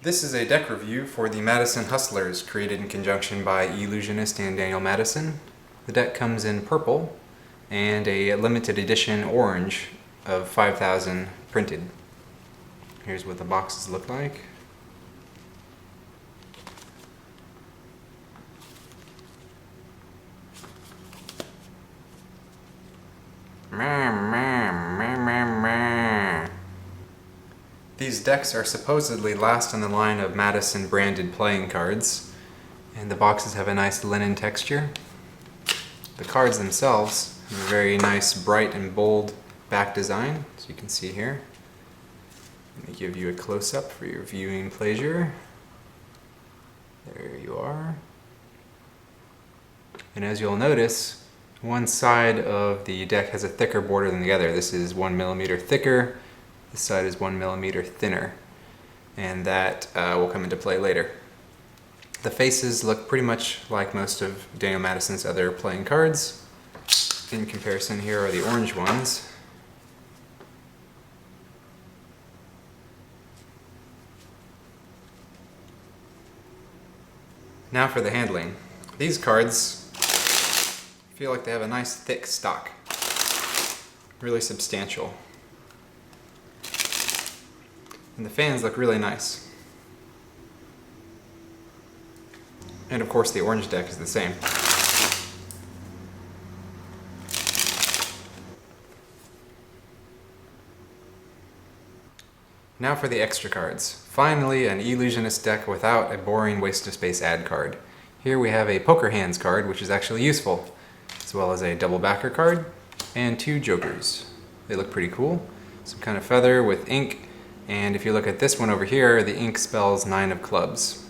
This is a deck review for the Madison Hustlers, created in conjunction by Ellusionist and Daniel Madison. The deck comes in purple and a limited edition orange of 5,000 printed. Here's what the boxes look like. These decks are supposedly last on the line of Madison branded playing cards, and the boxes have a nice linen texture. The cards themselves have a very nice bright and bold back design, as you can see here. Let me give you a close-up for your viewing pleasure. There you are. And as you'll notice, one side of the deck has a thicker border than the other. This is 1 millimeter thicker. This side is 1 millimeter thinner, and that will come into play later. The faces look pretty much like most of Daniel Madison's other playing cards. In comparison, here are the orange ones. Now for the handling. These cards feel like they have a nice thick stock, really substantial. And the fans look really nice. And of course the orange deck is the same. Now for the extra cards. Finally, an Ellusionist deck without a boring waste of space ad card. Here we have a poker hands card, which is actually useful, as well as a double backer card and 2 jokers. They look pretty cool. Some kind of feather with ink. And if you look at this one over here, the ink spells 9 of clubs.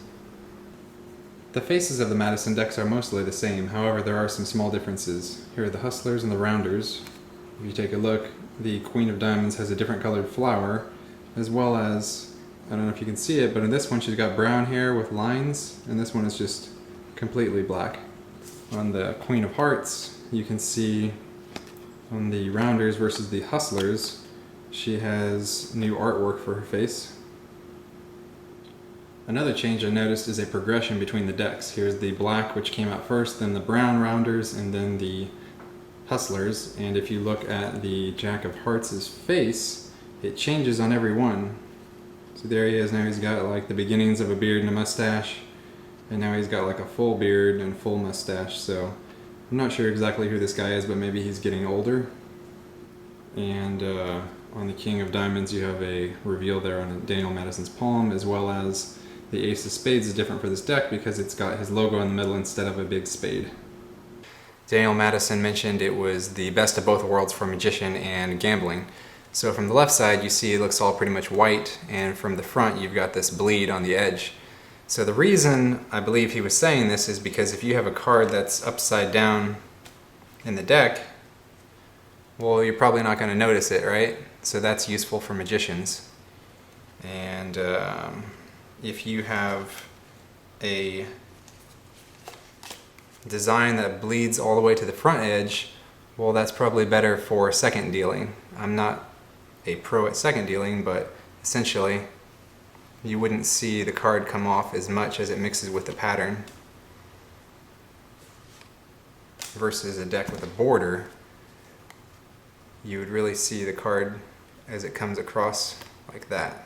The faces of the Madison decks are mostly the same, however there are some small differences. Here are the Hustlers and the Rounders. If you take a look, the Queen of Diamonds has a different colored flower, as well as, I don't know if you can see it, but in this one she's got brown hair with lines, and this one is just completely black. On the Queen of Hearts, you can see on the Rounders versus the Hustlers, she has new artwork for her face. Another change I noticed is a progression between the decks. Here's the black, which came out first, then the brown Rounders, and then the Hustlers. And if you look at the Jack of Hearts' face, it changes on every one. So there he is, now he's got like the beginnings of a beard and a mustache, and now he's got like a full beard and full mustache. So I'm not sure exactly who this guy is, but maybe he's getting older. And on the King of Diamonds you have a reveal there on Daniel Madison's palm, as well as the Ace of Spades is different for this deck because it's got his logo in the middle instead of a big spade. Daniel Madison mentioned it was the best of both worlds for magician and gambling. So from the left side you see it looks all pretty much white, and from the front you've got this bleed on the edge. So the reason I believe he was saying this is because if you have a card that's upside down in the deck, well, you're probably not going to notice it, right? So that's useful for magicians. And if you have a design that bleeds all the way to the front edge, well, that's probably better for second dealing. I'm not a pro at second dealing, but essentially you wouldn't see the card come off as much as it mixes with the pattern versus a deck with a border. You would really see the card as it comes across like that.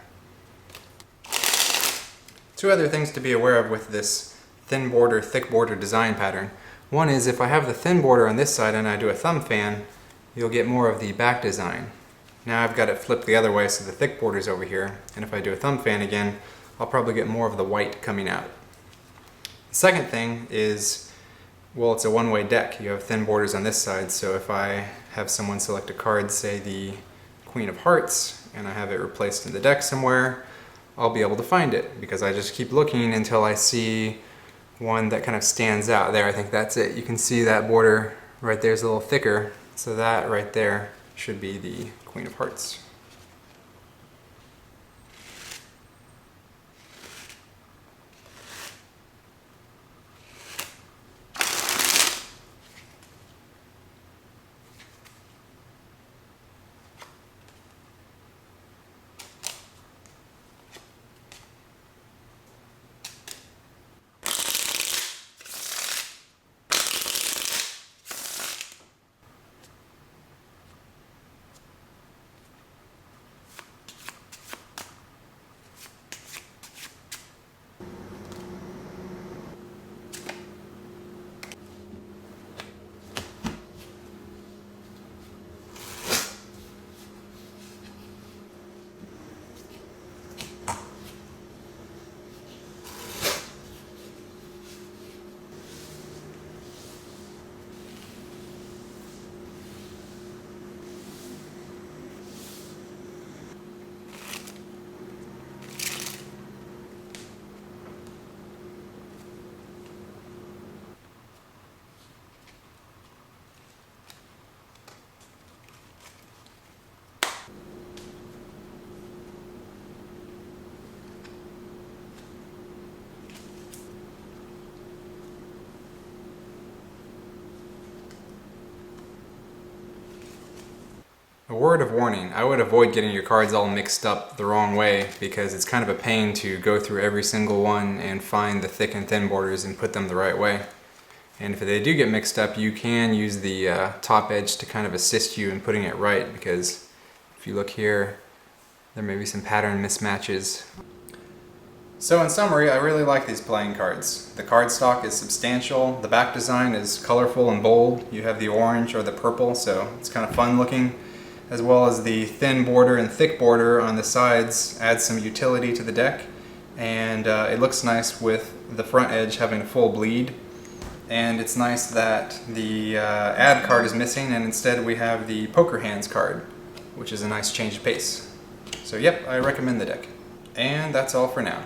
2 other things to be aware of with this thin border, thick border design pattern. One is if I have the thin border on this side and I do a thumb fan, you'll get more of the back design. Now I've got it flipped the other way so the thick border's over here, and if I do a thumb fan again, I'll probably get more of the white coming out. The second thing is, well, it's a one-way deck. You have thin borders on this side, so if I have someone select a card, say the Queen of Hearts, and I have it replaced in the deck somewhere, I'll be able to find it because I just keep looking until I see one that kind of stands out. There, I think that's it. You can see that border right there is a little thicker, so that right there should be the Queen of Hearts. A word of warning, I would avoid getting your cards all mixed up the wrong way because it's kind of a pain to go through every single one and find the thick and thin borders and put them the right way. And if they do get mixed up, you can use the top edge to kind of assist you in putting it right, because if you look here, there may be some pattern mismatches. So in summary, I really like these playing cards. The cardstock is substantial, the back design is colorful and bold. You have the orange or the purple, so it's kind of fun looking, as well as the thin border and thick border on the sides adds some utility to the deck, and it looks nice with the front edge having a full bleed. And it's nice that the ad card is missing, and instead we have the poker hands card, which is a nice change of pace. So yep, I recommend the deck. And that's all for now.